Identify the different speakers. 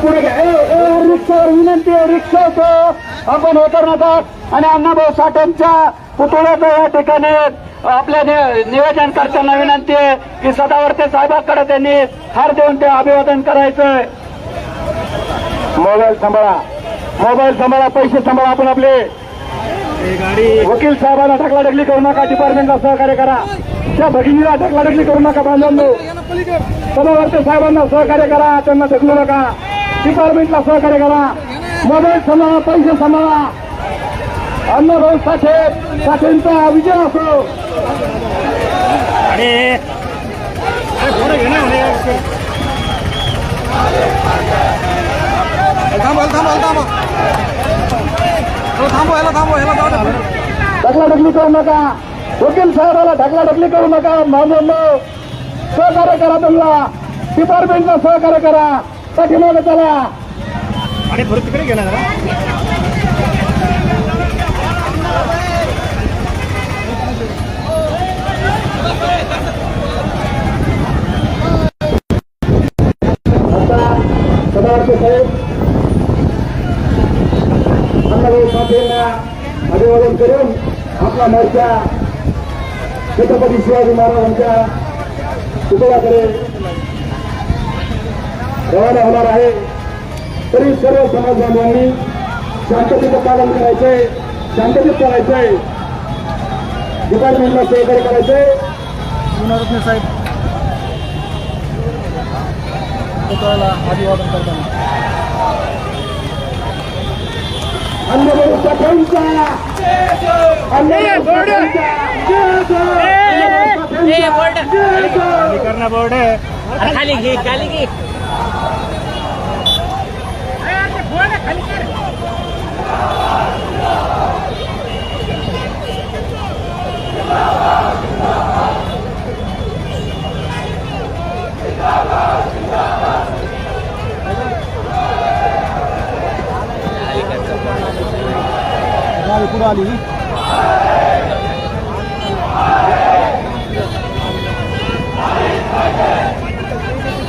Speaker 1: पुढे घ्या रिक्षावर विनंती आहे रिक्षाचं आपण हे करणार आणि अण्णाभाऊ साठेंच्या पुतळ्याचं या ठिकाणी आपल्या निवेदन करताना विनंती आहे की सदावर्ते साहेबांकडे त्यांनी हार देऊन ते अभिवादन करायचंय. मोबाईल सांभाळा पैसे सांभाळा. आपण आपले वकील साहेबांना ढकलाढकली करू नका. डिपार्टमेंटला सहकार्य करा. त्या भगिनीला ढकलाढकली करू नका. बांधवांनो सदावर्ते साहेबांना सहकार्य करा. त्यांना ढकलू नका. डिपार्टमेंटला सहकार्य करा. मोबाईल सांभाळा पैसे सांभाळा. अण्णाभाऊ साठेंचा विजय असो. ढकलाढकली करू नका. वकील साहेबाला ढकलाढकली करू नका. मानवांनो सहकार्य करा. त्यांना डिपार्टमेंटला सहकार्य करा. पाठीमागे चला. आणि परत तिकडे गेला सदावर्ते साहेब अण्णाभाऊ साठेंना अभिवादन करून आपला मोर्चा छत्रपती शिवाजी महाराजांच्या पुतळ्याकडे रवाना होणार आहे. तरी सर्व समाज बांधवांनी शांततेचं पालन करायचंय. शांततेत करायचंय. डिपार्टमेंटला सहकार्य करायचंय. साहेब पुतळ्याला अभिवादन करताना अण्णाभाऊ साठेंचा बोर्ड खाली घे खाली घे. पुढे आली